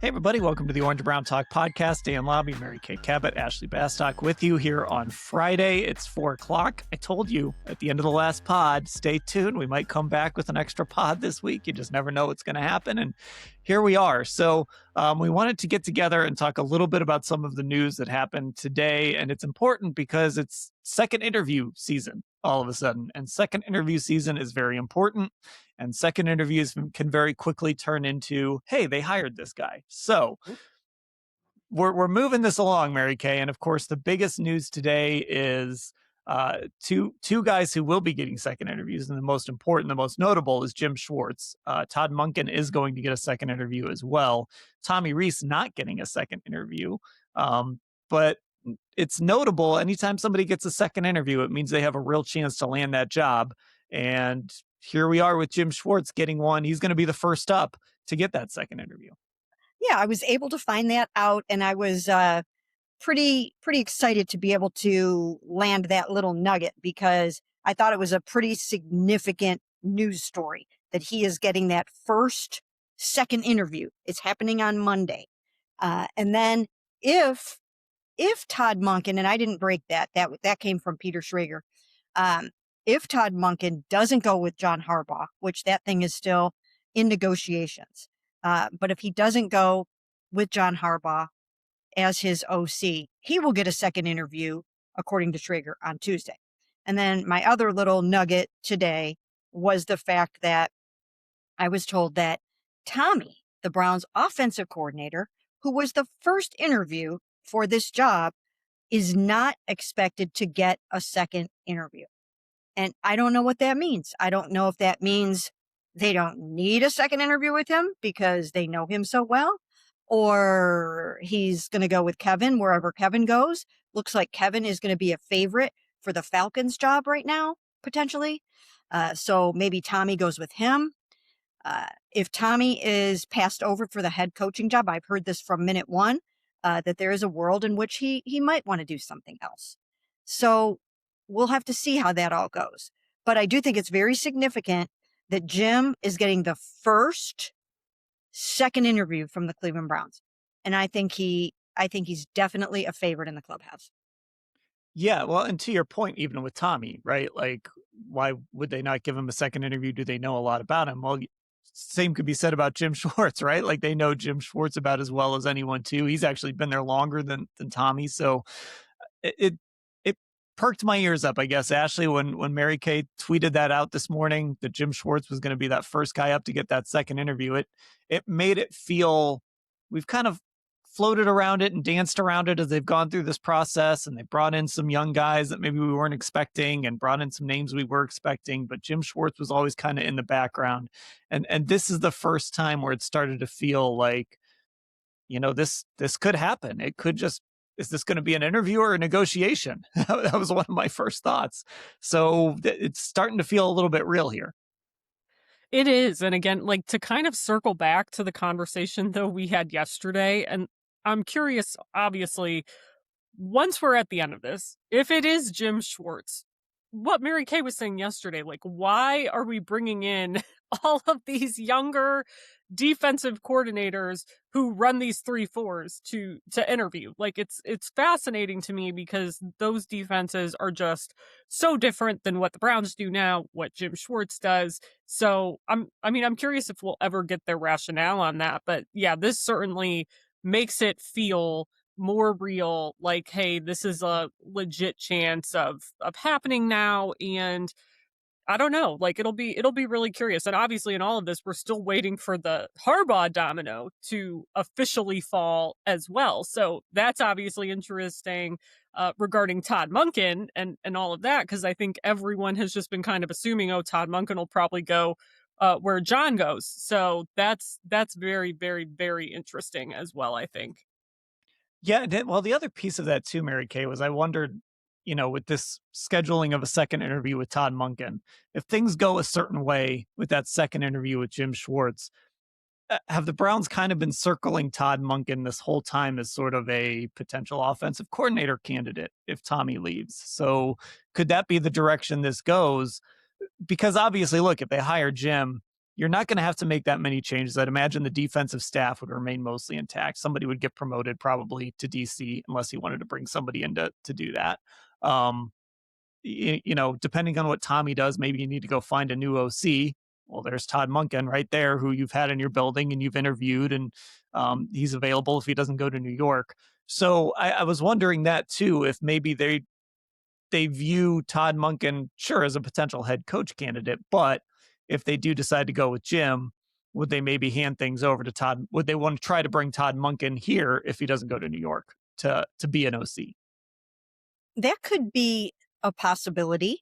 Hey, everybody. Welcome to the Orange and Brown Talk podcast. Dan Labbe, Mary Kay Cabot, Ashley Bastock with you here on Friday. It's 4 o'clock. I told you at the end of the last pod, stay tuned. We might come back with an extra pod this week. You just never know what's going to happen. And here we are. So we wanted to get together and talk a little bit about some of the news that happened today. And it's important because it's second interview season all of a sudden. And second interview season is very important. And second interviews can very quickly turn into, hey, they hired this guy. So we're moving this along, Mary Kay. And of course, the biggest news today is two guys who will be getting second interviews. And the most important, the most notable is Jim Schwartz. Todd Monken is going to get a second interview as well. Tommy Rees not getting a second interview. But it's notable. Anytime somebody gets a second interview, it means they have a real chance to land that job. And here we are with Jim Schwartz getting one. He's going to be the first up to get that second interview. Yeah, I was able to find that out, and I was pretty excited to be able to land that little nugget because I thought it was a pretty significant news story that he is getting that second interview. It's happening on Monday. And then if Todd Monken, and I didn't break that came from Peter Schrager, if Todd Monken doesn't go with John Harbaugh, which that thing is still in negotiations, but if he doesn't go with John Harbaugh as his OC, he will get a second interview, according to Schrager, on Tuesday. And then my other little nugget today was the fact that I was told that Tommy, the Browns offensive coordinator, who was the first interview for this job, is not expected to get a second interview. And I don't know what that means. I don't know if that means they don't need a second interview with him because they know him so well, or he's going to go with Kevin wherever Kevin goes. Looks like Kevin is going to be a favorite for the Falcons job right now, potentially. So maybe Tommy goes with him. If Tommy is passed over for the head coaching job, I've heard this from minute one, that there is a world in which he might want to do something else. So we'll have to see how that all goes. But I do think it's very significant that Jim is getting the second interview from the Cleveland Browns. And I think he's definitely a favorite in the clubhouse. Yeah, well, and to your point, even with Tommy, right? Like, why would they not give him a second interview? Do they know a lot about him? Well, same could be said about Jim Schwartz, right? Like, they know Jim Schwartz about as well as anyone, too. He's actually been there longer than Tommy. So it perked my ears up, I guess, Ashley, when Mary Kay tweeted that out this morning, that Jim Schwartz was going to be that first guy up to get that second interview. It made it feel, we've kind of floated around it and danced around it as they've gone through this process, and they brought in some young guys that maybe we weren't expecting and brought in some names we were expecting, but Jim Schwartz was always kind of in the background. And this is the first time where it started to feel like, this could happen. It could just, is this going to be an interview or a negotiation? That was one of my first thoughts. So it's starting to feel a little bit real here. It is. And again, like, to kind of circle back to the conversation, though, we had yesterday, and I'm curious, obviously, once we're at the end of this, if it is Jim Schwartz, what Mary Kay was saying yesterday, like, why are we bringing in all of these younger defensive coordinators who run these 3-4s to interview? Like, it's fascinating to me because those defenses are just so different than what the Browns do now, what Jim Schwartz does. So I'm curious if we'll ever get their rationale on that. But yeah, this certainly makes it feel more real, like, hey, this is a legit chance of happening now. And I don't know, like, it'll be really curious. And obviously in all of this, we're still waiting for the Harbaugh domino to officially fall as well. So that's obviously interesting regarding Todd Monken and all of that, because I think everyone has just been kind of assuming, oh, Todd Monken will probably go where John goes. So that's very, very, very interesting as well, I think. Yeah, well, the other piece of that too, Mary Kay, was I wondered, with this scheduling of a second interview with Todd Monken, if things go a certain way with that second interview with Jim Schwartz, have the Browns kind of been circling Todd Monken this whole time as sort of a potential offensive coordinator candidate if Tommy leaves? So could that be the direction this goes? Because obviously, look, if they hire Jim, you're not going to have to make that many changes. I'd imagine the defensive staff would remain mostly intact. Somebody would get promoted probably to DC unless he wanted to bring somebody in to do that. Um, depending on what Tommy does, maybe you need to go find a new OC. Well, there's Todd Monken right there, who you've had in your building and you've interviewed, and he's available if he doesn't go to New York. So I was wondering that too, if maybe they view Todd Monken, sure, as a potential head coach candidate, but if they do decide to go with Jim, would they maybe hand things over to Todd? Would they want to try to bring Todd Monken here if he doesn't go to New York to be an OC? That could be a possibility.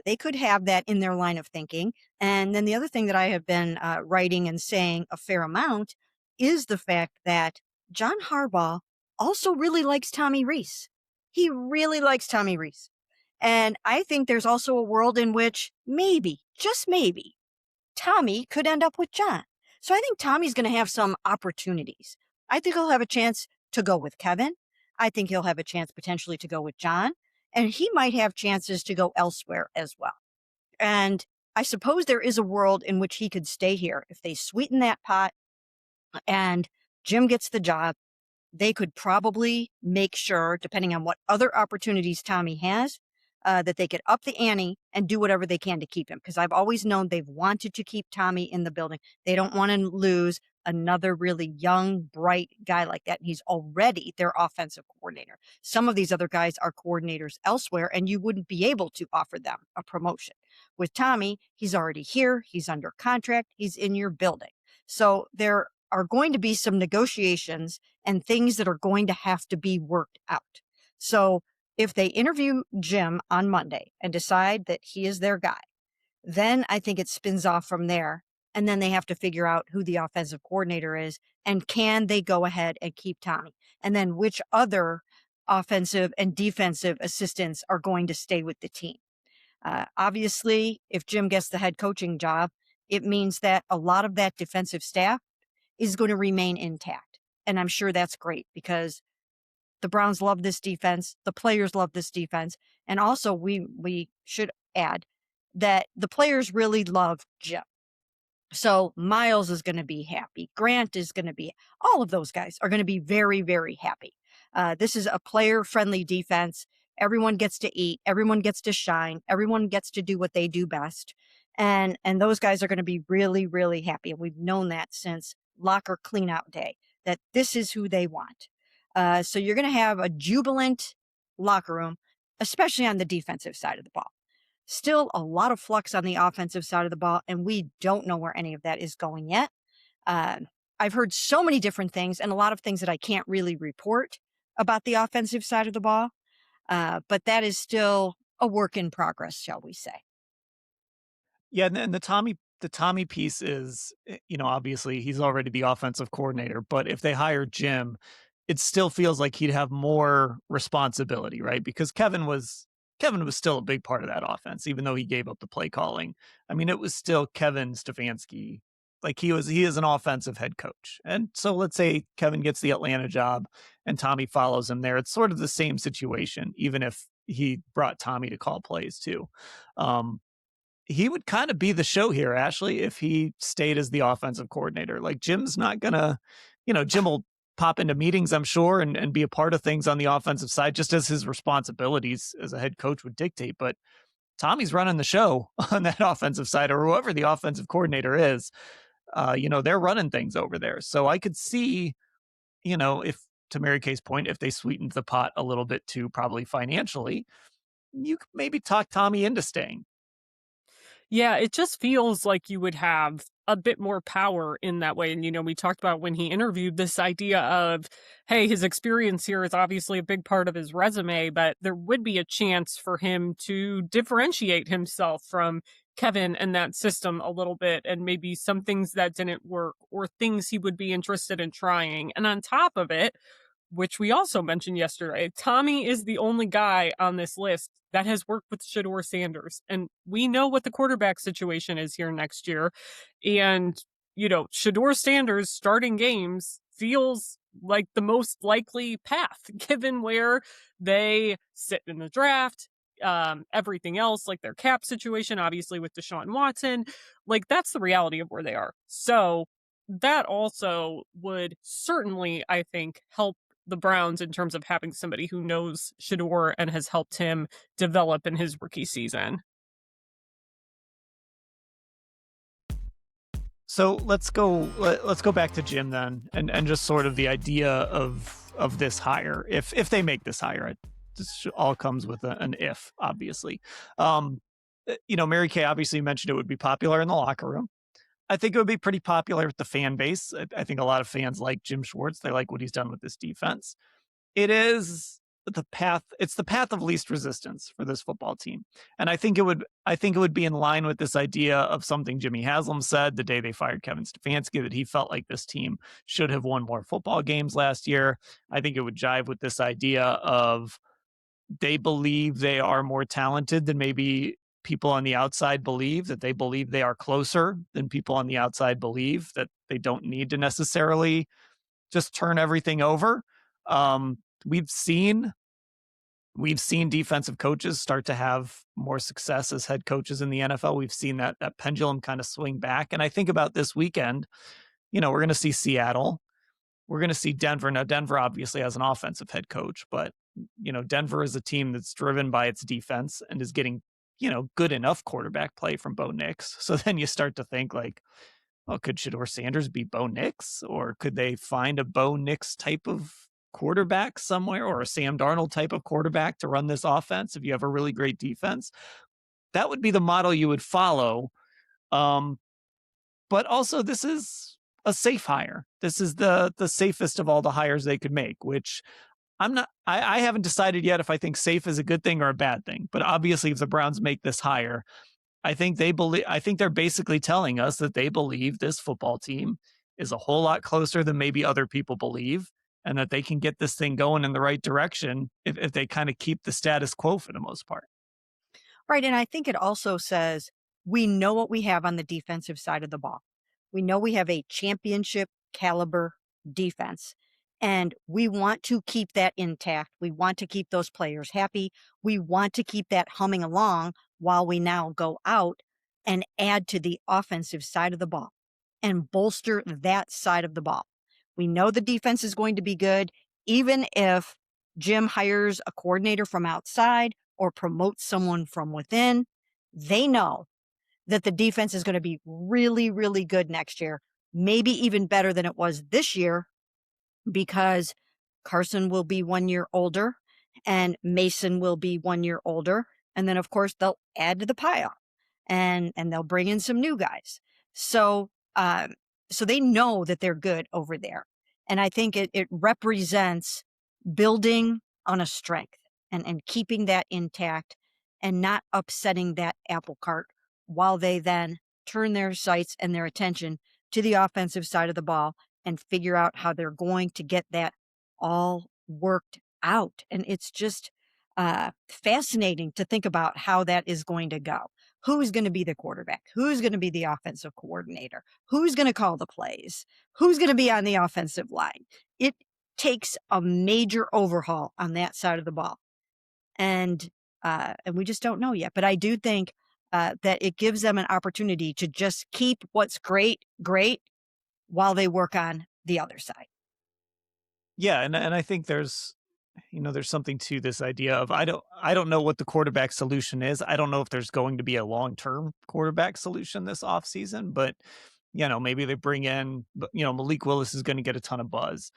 They could have that in their line of thinking. And then the other thing that I have been writing and saying a fair amount is the fact that John Harbaugh also really likes Tommy Rees. He really likes Tommy Rees. And I think there's also a world in which maybe, just maybe, Tommy could end up with John. So I think Tommy's going to have some opportunities. I think he'll have a chance to go with Kevin. I think he'll have a chance potentially to go with John. And he might have chances to go elsewhere as well. And I suppose there is a world in which he could stay here. If they sweeten that pot and Jim gets the job, they could probably make sure, depending on what other opportunities Tommy has, that they could up the ante and do whatever they can to keep him. Because I've always known they've wanted to keep Tommy in the building. They don't want to lose another really young, bright guy like that. And he's already their offensive coordinator. Some of these other guys are coordinators elsewhere, and you wouldn't be able to offer them a promotion. With Tommy, he's already here. He's under contract. He's in your building. So there are going to be some negotiations and things that are going to have to be worked out. So if they interview Jim on Monday and decide that he is their guy, then I think it spins off from there. And then they have to figure out who the offensive coordinator is and can they go ahead and keep Tommy? And then which other offensive and defensive assistants are going to stay with the team? Obviously, if Jim gets the head coaching job, it means that a lot of that defensive staff is going to remain intact. And I'm sure that's great because the Browns love this defense. The players love this defense. And also we should add that the players really love Jim. So Miles is going to be happy. Grant is going to be, all of those guys are going to be very, very happy. This is a player-friendly defense. Everyone gets to eat. Everyone gets to shine. Everyone gets to do what they do best. And those guys are going to be really, really happy. And we've known that since locker cleanout day, that this is who they want. So you're going to have a jubilant locker room, especially on the defensive side of the ball. Still a lot of flux on the offensive side of the ball, and we don't know where any of that is going yet. I've heard so many different things and a lot of things that I can't really report about the offensive side of the ball. But that is still a work in progress, shall we say. Yeah, and the Tommy piece is, obviously he's already the offensive coordinator, but if they hire Jim, it still feels like he'd have more responsibility, right? Because Kevin was still a big part of that offense, even though he gave up the play calling. I mean, it was still Kevin Stefanski. Like he is an offensive head coach. And so let's say Kevin gets the Atlanta job and Tommy follows him there. It's sort of the same situation, even if he brought Tommy to call plays too. He would kind of be the show here, Ashley, if he stayed as the offensive coordinator. Like Jim's not gonna, Jim will pop into meetings, I'm sure, and be a part of things on the offensive side, just as his responsibilities as a head coach would dictate. But Tommy's running the show on that offensive side, or whoever the offensive coordinator is. They're running things over there. So I could see, if, to Mary Kay's point, if they sweetened the pot a little bit too, probably financially, you could maybe talk Tommy into staying. Yeah, it just feels like you would have a bit more power in that way. And, we talked about when he interviewed this idea of, hey, his experience here is obviously a big part of his resume, but there would be a chance for him to differentiate himself from Kevin and that system a little bit, and maybe some things that didn't work or things he would be interested in trying. And on top of it, which we also mentioned yesterday, Tommy is the only guy on this list that has worked with Shedeur Sanders. And we know what the quarterback situation is here next year. And, Shedeur Sanders starting games feels like the most likely path, given where they sit in the draft, everything else, like their cap situation, obviously with Deshaun Watson, like that's the reality of where they are. So that also would certainly, I think, help the Browns in terms of having somebody who knows Shador and has helped him develop in his rookie season. So let's go back to Jim then, and just sort of the idea of this hire. If they make this hire, this all comes with an if, obviously. Mary Kay obviously mentioned it would be popular in the locker room. I think it would be pretty popular with the fan base. I think a lot of fans like Jim Schwartz. They like what he's done with this defense. It is the path. It's the path of least resistance for this football team. And I think it would be in line with this idea of something Jimmy Haslam said the day they fired Kevin Stefanski, that he felt like this team should have won more football games last year. I think it would jive with this idea of they believe they are more talented than maybe people on the outside believe, that they believe they are closer than people on the outside believe, that they don't need to necessarily just turn everything over. We've seen defensive coaches start to have more success as head coaches in the NFL. We've seen that pendulum kind of swing back. And I think about this weekend, we're going to see Seattle. We're going to see Denver. Now, Denver obviously has an offensive head coach, but, Denver is a team that's driven by its defense and is getting, good enough quarterback play from Bo Nix. So then you start to think like, well, could Shador Sanders be Bo Nix? Or could they find a Bo Nix type of quarterback somewhere, or a Sam Darnold type of quarterback to run this offense if you have a really great defense? That would be the model you would follow. But also, this is a safe hire. This is the safest of all the hires they could make, which I haven't decided yet if I think safe is a good thing or a bad thing. But obviously, if the Browns make this hire, I think they're basically telling us that they believe this football team is a whole lot closer than maybe other people believe, and that they can get this thing going in the right direction if they kind of keep the status quo for the most part. Right. And I think it also says we know what we have on the defensive side of the ball. We know we have a championship caliber defense, and we want to keep that intact. We want to keep those players happy. We want to keep that humming along while we now go out and add to the offensive side of the ball and bolster that side of the ball. We know the defense is going to be good, even if Jim hires a coordinator from outside or promotes someone from within. They know that the defense is going to be really, really good next year, maybe even better than it was this year, because Carson will be 1 year older and Mason will be 1 year older. And then, of course, they'll add to the pile and they'll bring in some new guys. So they know that they're good over there. And I think it represents building on a strength and keeping that intact and not upsetting that apple cart while they then turn their sights and their attention to the offensive side of the ball and figure out how they're going to get that all worked out. And it's just fascinating to think about how that is going to go. Who's going to be the quarterback? Who's going to be the offensive coordinator? Who's going to call the plays? Who's going to be on the offensive line? It takes a major overhaul on that side of the ball. And we just don't know yet. But I do think that it gives them an opportunity to just keep what's great while they work on the other side. Yeah, and I think there's something to this idea of I don't know what the quarterback solution is. I don't know if there's going to be a long-term quarterback solution this offseason, but maybe they bring in, Malik Willis is going to get a ton of buzz.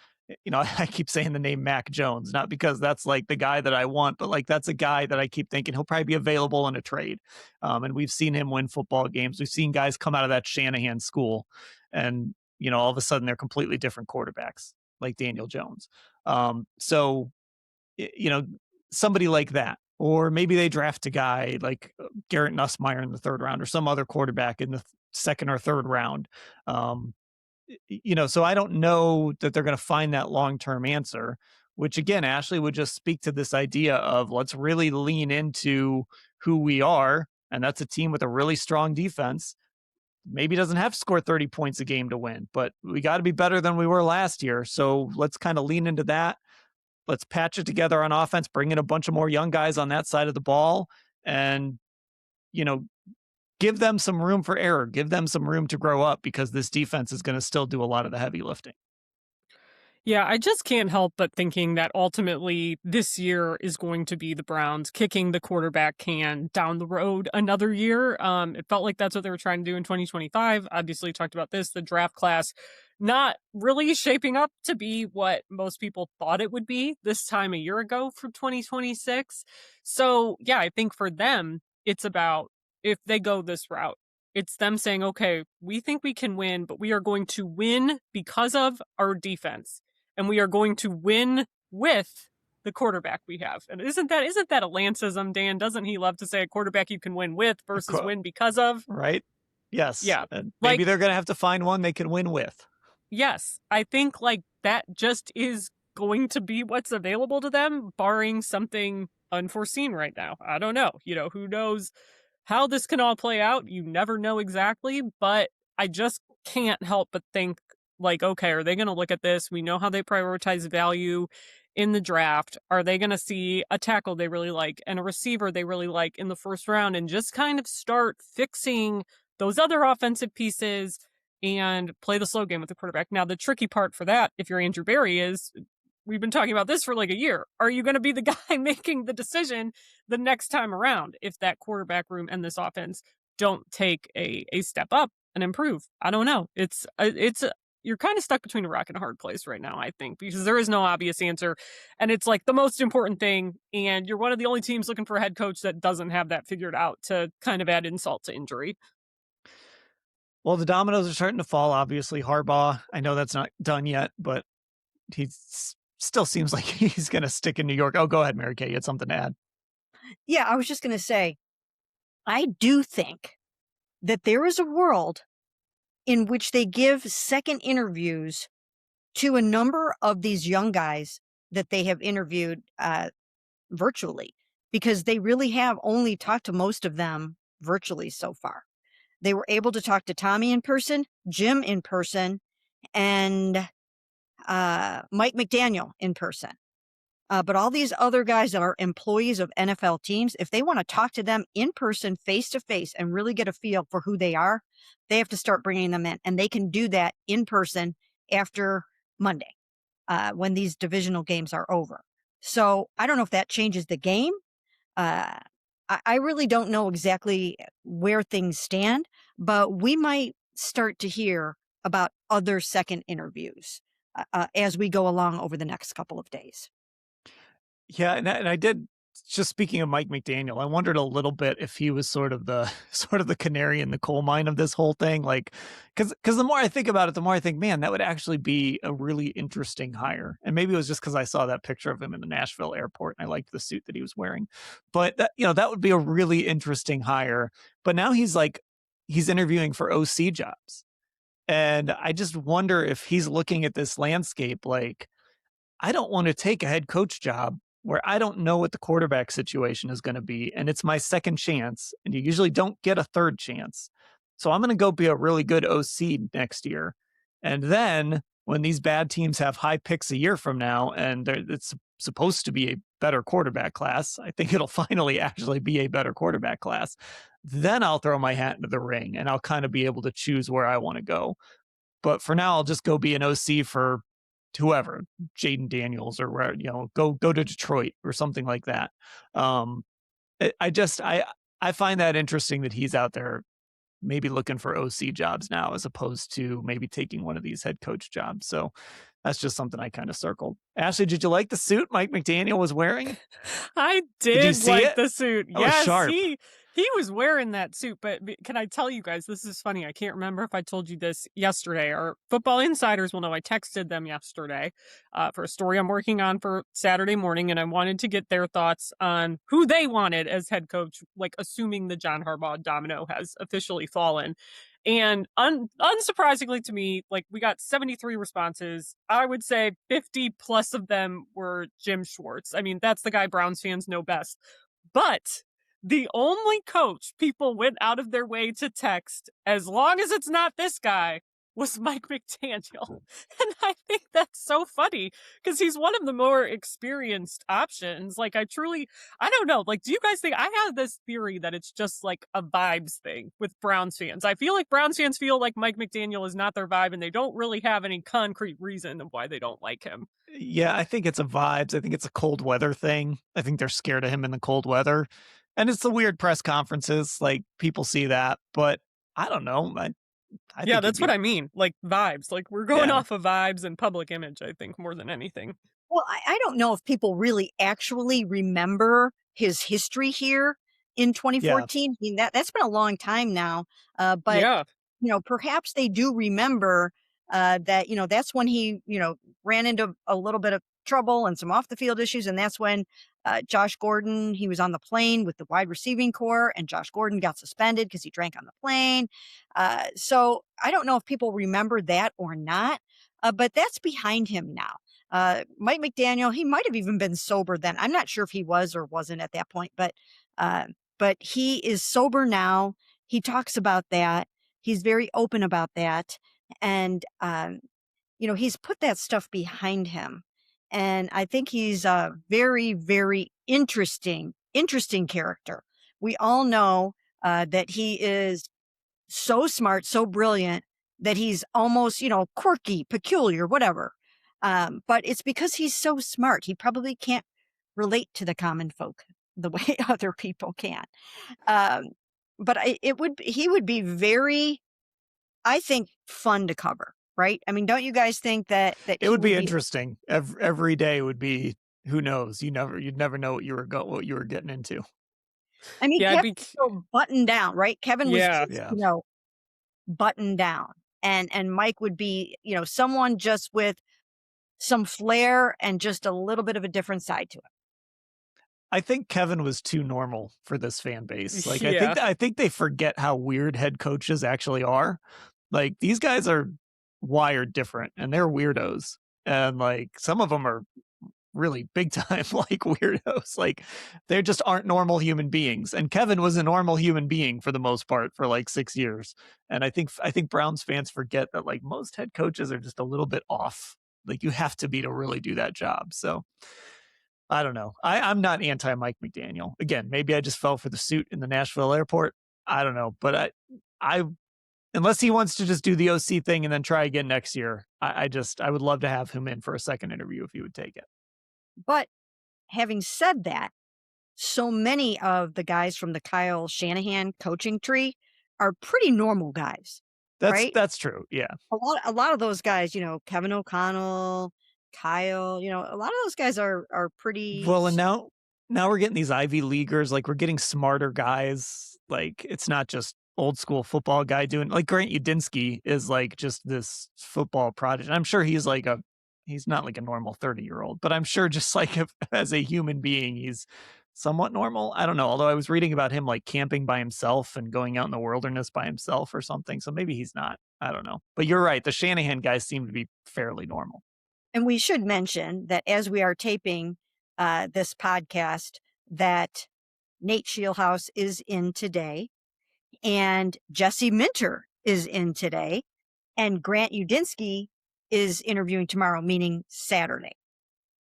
I keep saying the name Mac Jones, not because that's like the guy that I want, but like that's a guy that I keep thinking he'll probably be available in a trade. And we've seen him win football games. We've seen guys come out of that Shanahan school and, all of a sudden they're completely different quarterbacks like Daniel Jones. So, somebody like that, or maybe they draft a guy like Garrett Nussmeier in the third round or some other quarterback in the second or third round. So I don't know that they're going to find that long-term answer, which again, Ashley, would just speak to this idea of let's really lean into who we are. And that's a team with a really strong defense. Maybe doesn't have to score 30 points a game to win, but we got to be better than we were last year. So let's kind of lean into that. let's patch it together on offense, bring in a bunch of more young guys on that side of the ball, and, you know, give them some room for error, give them some room to grow up, because this defense is going to still do a lot of the heavy lifting. Yeah, I just can't help but thinking that ultimately this year is going to be the Browns kicking the quarterback can down the road another year. It felt like that's what they were trying to do in 2025. Obviously, talked about this, the draft class not really shaping up to be what most people thought it would be this time a year ago for 2026. So, yeah, I think for them, it's about if they go this route, it's them saying, okay, we think we can win, but we are going to win because of our defense. And we are going to win with the quarterback we have. And isn't that a Lanceism, Dan? Doesn't he love to say a quarterback you can win with versus win because of? Right? Yes. Yeah. And maybe they're going to have to find one they can win with. Yes. I think like that just is going to be what's available to them, barring something unforeseen right now. I don't know. You know, who knows how this can all play out? You never know exactly, but I just can't help but think, like, okay, are they going to look at this? We know how they prioritize value in the draft. Are they going to see a tackle they really like and a receiver they really like in the first round and just kind of start fixing those other offensive pieces and play the slow game with the quarterback? Now, the tricky part for that, if you're Andrew Berry, is we've been talking about this for like a year. Are you going to be the guy making the decision the next time around if that quarterback room and this offense don't take a step up and improve? I don't know. You're kind of stuck between a rock and a hard place right now, I think, because there is no obvious answer. And it's like the most important thing. And you're one of the only teams looking for a head coach that doesn't have that figured out, to kind of add insult to injury. Well, the dominoes are starting to fall, obviously. Harbaugh, I know that's not done yet, but he still seems like he's going to stick in New York. Oh, go ahead, Mary Kay. You had something to add. Yeah, I was just going to say, I do think that there is a world in which they give second interviews to a number of these young guys that they have interviewed virtually, because they really have only talked to most of them virtually so far. They were able to talk to Tommy in person, Jim in person, and Mike McDaniel in person. But all these other guys that are employees of NFL teams, if they want to talk to them in person, face to face, and really get a feel for who they are, they have to start bringing them in. And they can do that in person after Monday, when these divisional games are over. So I don't know if that changes the game. I really don't know exactly where things stand, but we might start to hear about other second interviews as we go along over the next couple of days. Yeah, and I did. Just speaking of Mike McDaniel, I wondered a little bit if he was sort of the canary in the coal mine of this whole thing. Like, because the more I think about it, the more I think, man, that would actually be a really interesting hire. And maybe it was just because I saw that picture of him in the Nashville airport and I liked the suit that he was wearing. But that, that would be a really interesting hire. But now he's interviewing for OC jobs, and I just wonder if he's looking at this landscape like, I don't want to take a head coach job where I don't know what the quarterback situation is going to be, and it's my second chance, and you usually don't get a third chance. So I'm going to go be a really good OC next year. And then when these bad teams have high picks a year from now, and it's supposed to be a better quarterback class, I think it'll finally actually be a better quarterback class, then I'll throw my hat into the ring, and I'll kind of be able to choose where I want to go. But for now, I'll just go be an OC for whoever, Jaden Daniels, or where, go to Detroit or something like that. I find that interesting that he's out there maybe looking for OC jobs now, as opposed to maybe taking one of these head coach jobs. So that's just something I kind of circled. Ashley, did you like the suit Mike McDaniel was wearing? I did like the suit. Yes, sharp. He was wearing that suit, but can I tell you guys, this is funny. I can't remember if I told you this yesterday. Our football insiders will know I texted them yesterday for a story I'm working on for Saturday morning, and I wanted to get their thoughts on who they wanted as head coach, like assuming the John Harbaugh domino has officially fallen. And unsurprisingly to me, like, we got 73 responses. I would say 50 plus of them were Jim Schwartz. I mean, that's the guy Browns fans know best. But the only coach people went out of their way to text, as long as it's not this guy, was Mike McDaniel. And I think that's so funny because he's one of the more experienced options. Like, I don't know. Like, do you guys think I have this theory that it's just like a vibes thing with Browns fans? I feel like Browns fans feel like Mike McDaniel is not their vibe and they don't really have any concrete reason of why they don't like him. Yeah, I think it's a vibes. I think it's a cold weather thing. I think they're scared of him in the cold weather. And it's the weird press conferences. Like, people see that, but I don't know. I Yeah, think that's what I mean. Like, vibes. Like, we're going off of vibes and public image, I think, more than anything. Well, I don't know if people really actually remember his history here in 2014. I mean, that's been a long time now. But Yeah. perhaps they do remember that, that's when he, ran into a little bit of trouble and some off the field issues. And that's when Josh Gordon, he was on the plane with the wide receiving core, and Josh Gordon got suspended because he drank on the plane. So I don't know if people remember that or not, but that's behind him now. Mike McDaniel, he might have even been sober then. I'm not sure if he was or wasn't at that point, but he is sober now. He talks about that. He's very open about that. And, he's put that stuff behind him. And I think he's a very, very interesting character. We all know that he is so smart, so brilliant that he's almost, quirky, peculiar, whatever. But it's because he's so smart. He probably can't relate to the common folk the way other people can. But he would be very, I think, fun to cover, right? I mean, don't you guys think that it would be interesting? Every day would be, who knows? You'd never know what you were getting into. I mean, Kevin was so buttoned down, right? Kevin was just, buttoned down, and Mike would be, someone just with some flair and just a little bit of a different side to it. I think Kevin was too normal for this fan base. Like, I think they forget how weird head coaches actually are. Like, these guys are wired different and they're weirdos. And like, some of them are really big time, like, weirdos. Like, they just aren't normal human beings. And Kevin was a normal human being for the most part for like 6 years. And I think Browns fans forget that, like, most head coaches are just a little bit off. Like, you have to be to really do that job. So I don't know. I'm not anti Mike McDaniel. Again, maybe I just fell for the suit in the Nashville airport. I don't know. But I unless he wants to just do the OC thing and then try again next year, I would love to have him in for a second interview if he would take it. But having said that, so many of the guys from the Kyle Shanahan coaching tree are pretty normal guys. Right? That's true. Yeah. A lot of those guys, Kevin O'Connell, Kyle, a lot of those guys are pretty well. And now we're getting these Ivy Leaguers. Like, we're getting smarter guys. Like, it's not just old school football guy doing, like, Grant Udinski is like just this football prodigy. I'm sure he's not like a normal 30-year-old, but I'm sure just like as a human being, he's somewhat normal. I don't know. Although I was reading about him like camping by himself and going out in the wilderness by himself or something. So maybe he's not. I don't know. But you're right. The Shanahan guys seem to be fairly normal. And we should mention that as we are taping this podcast, that Nate Scheelhaus is in today, and Jesse Minter is in today, and Grant Udinski is interviewing tomorrow, meaning Saturday.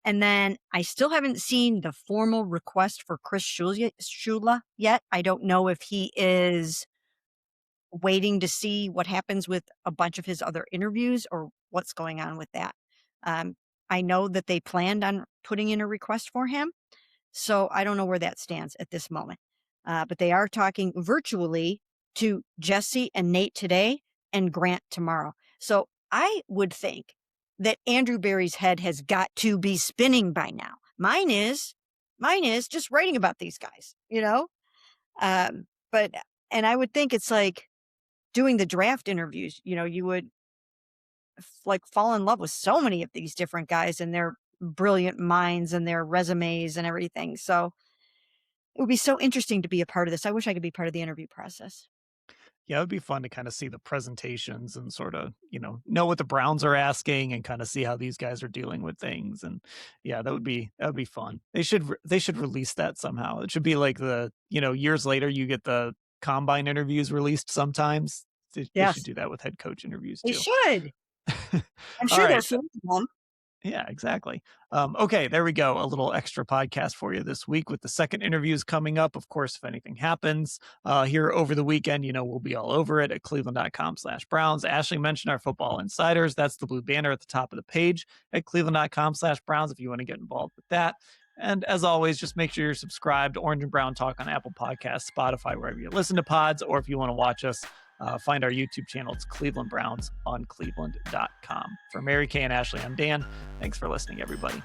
And then I still haven't seen the formal request for Chris Shula yet. I don't know if he is waiting to see what happens with a bunch of his other interviews or what's going on with that. I know that they planned on putting in a request for him, so I don't know where that stands at this moment. But they are talking virtually to Jesse and Nate today and Grant tomorrow. So I would think that Andrew Berry's head has got to be spinning by now. Mine is just writing about these guys, but I would think it's like doing the draft interviews. You would like fall in love with so many of these different guys and their brilliant minds and their resumes and everything. So it would be so interesting to be a part of this. I wish I could be part of the interview process. Yeah, it would be fun to kind of see the presentations and sort of, know what the Browns are asking and kind of see how these guys are dealing with things. And yeah, that would be fun. They should release that somehow. It should be like the, years later, you get the combine interviews released sometimes. They should do that with head coach interviews They too. should. I'm All sure they're right. full of them. Yeah, exactly. Okay, there we go. A little extra podcast for you this week with the second interviews coming up. Of course, if anything happens here over the weekend, we'll be all over it at cleveland.com/Browns. Ashley mentioned our football insiders. That's the blue banner at the top of the page at cleveland.com/Browns if you want to get involved with that. And as always, just make sure you're subscribed to Orange and Brown Talk on Apple Podcasts, Spotify, wherever you listen to pods, or if you want to watch us, find our YouTube channel. It's Cleveland Browns on cleveland.com. For Mary Kay and Ashley, I'm Dan. Thanks for listening, everybody.